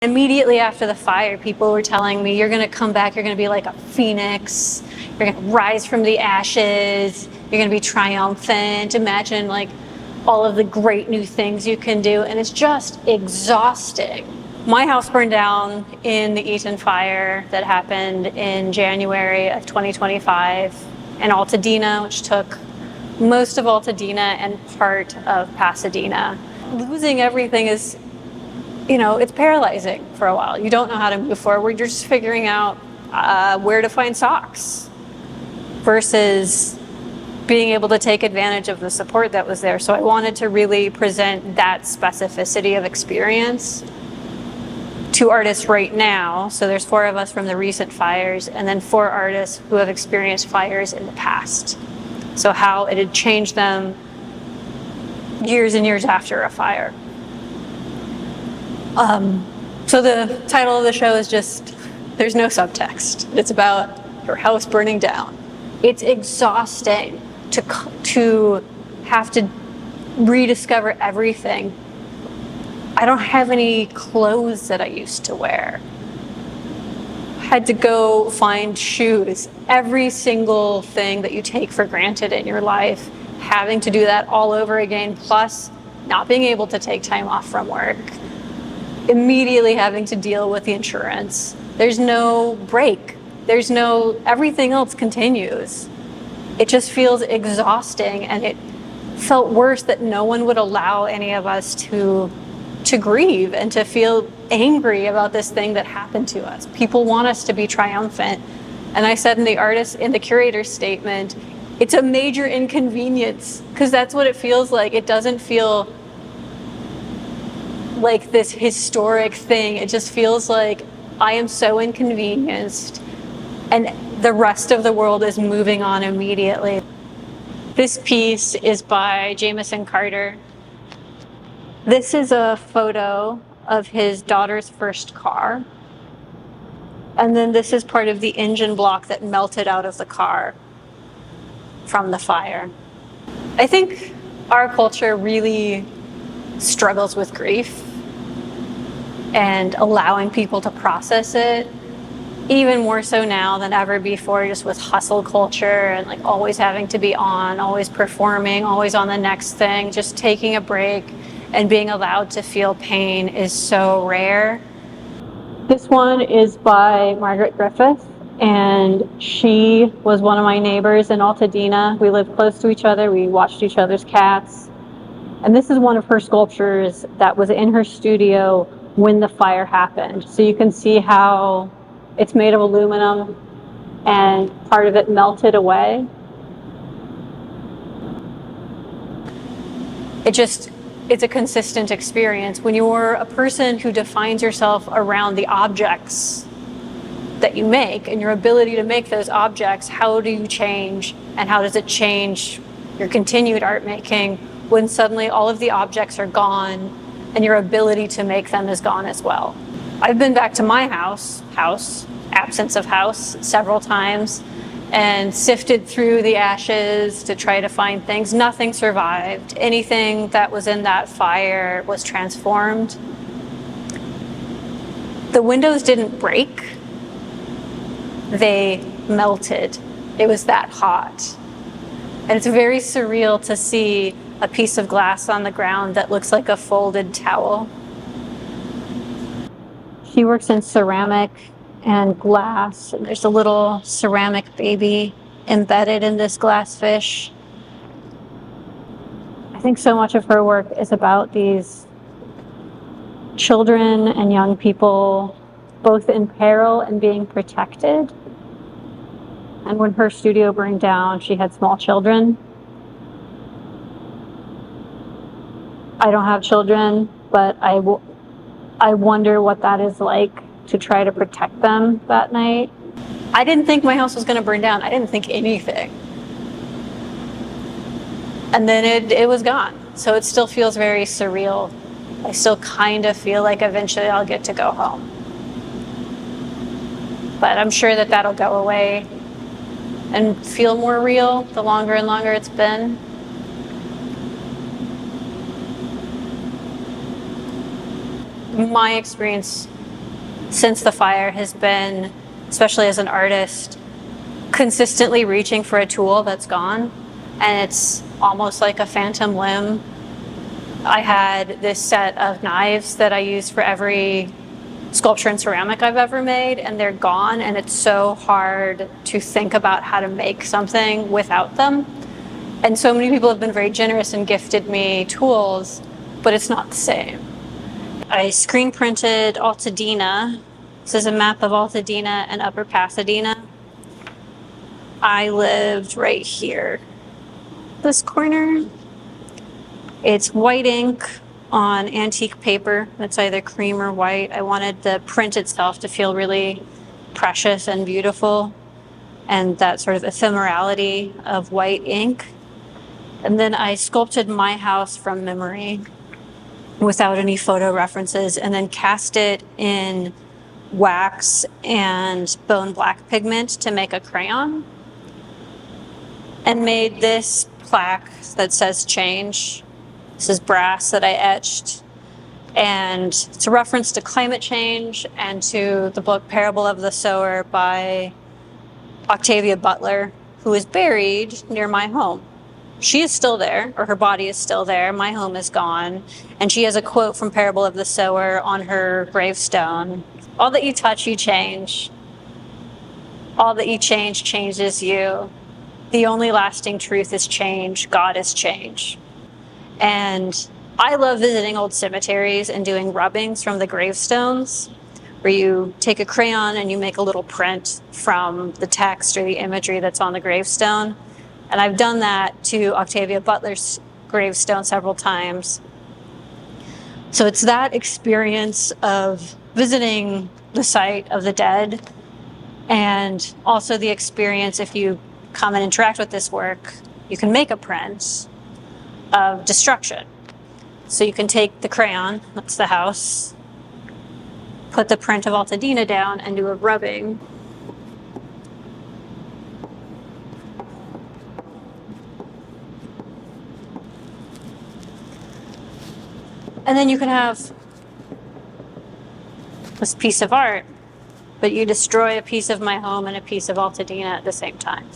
Immediately after the fire, people were telling me, you're going to come back, you're going to be like a phoenix, you're going to rise from the ashes, you're going to be triumphant, imagine like all of the great new things you can do, and it's just exhausting. My house burned down in the Eaton fire that happened in January of 2025 in Altadena, which took most of Altadena and part of Pasadena. Losing everything is, it's paralyzing for a while. You don't know how to move forward. You're just figuring out where to find socks versus being able to take advantage of the support that was there. So I wanted to really present that specificity of experience to artists right now. So there's 4 of us from the recent fires, and then 4 artists who have experienced fires in the past. So how it had changed them years and years after a fire. So the title of the show is just, there's no subtext. It's about your house burning down. It's exhausting to have to rediscover everything. I don't have any clothes that I used to wear. I had to go find shoes. Every single thing that you take for granted in your life, having to do that all over again, plus not being able to take time off from work. Immediately having to deal with the insurance. There's no break. Everything else continues. It just feels exhausting, and it felt worse that no one would allow any of us to grieve and to feel angry about this thing that happened to us. People want us to be triumphant. And I said in the curator's statement, it's a major inconvenience, because that's what it feels like. It doesn't feel like this historic thing. It just feels like I am so inconvenienced and the rest of the world is moving on immediately. This piece is by Jameson Carter. This is a photo of his daughter's first car. And then this is part of the engine block that melted out of the car from the fire. I think our culture really struggles with grief and allowing people to process it, even more so now than ever before, just with hustle culture and like always having to be on, always performing, always on the next thing. Just taking a break and being allowed to feel pain is so rare. This one is by Margaret Griffith, and she was one of my neighbors in Altadena. We lived close to each other. We watched each other's cats. And this is one of her sculptures that was in her studio when the fire happened. So you can see how it's made of aluminum and part of it melted away. It's a consistent experience. When you're a person who defines yourself around the objects that you make and your ability to make those objects, how do you change, and how does it change your continued art making when suddenly all of the objects are gone and your ability to make them is gone as well? I've been back to my house, absence of house, several times, and sifted through the ashes to try to find things. Nothing survived. Anything that was in that fire was transformed. The windows didn't break. They melted. It was that hot. And it's very surreal to see a piece of glass on the ground that looks like a folded towel. She works in ceramic and glass, and there's a little ceramic baby embedded in this glass fish. I think so much of her work is about these children and young people, both in peril and being protected. And when her studio burned down, she had small children. I don't have children, but I wonder what that is like to try to protect them that night. I didn't think my house was going to burn down. I didn't think anything. And then it was gone. So it still feels very surreal. I still kind of feel like eventually I'll get to go home. But I'm sure that that'll go away and feel more real the longer and longer it's been. My experience since the fire has been, especially as an artist, consistently reaching for a tool that's gone, and it's almost like a phantom limb. I had this set of knives that I used for every sculpture and ceramic I've ever made, and they're gone, and it's so hard to think about how to make something without them. And so many people have been very generous and gifted me tools, but it's not the same. I screen printed Altadena. This is a map of Altadena and Upper Pasadena. I lived right here, this corner. It's white ink on antique paper that's either cream or white. I wanted the print itself to feel really precious and beautiful, and that sort of ephemerality of white ink. And then I sculpted my house from memory without any photo references, and then cast it in wax and bone black pigment to make a crayon, and made this plaque that says change. This is brass that I etched, and it's a reference to climate change and to the book Parable of the Sower by Octavia Butler, who is buried near my home. She is still there, or her body is still there. My home is gone. And she has a quote from Parable of the Sower on her gravestone. All that you touch, you change. All that you change changes you. The only lasting truth is change. God is change. And I love visiting old cemeteries and doing rubbings from the gravestones, where you take a crayon and you make a little print from the text or the imagery that's on the gravestone. And I've done that to Octavia Butler's gravestone several times. So it's that experience of visiting the site of the dead, and also the experience, if you come and interact with this work, you can make a print of destruction. So you can take the crayon, that's the house, put the print of Altadena down and do a rubbing. And then you can have this piece of art, but you destroy a piece of my home and a piece of Altadena at the same time.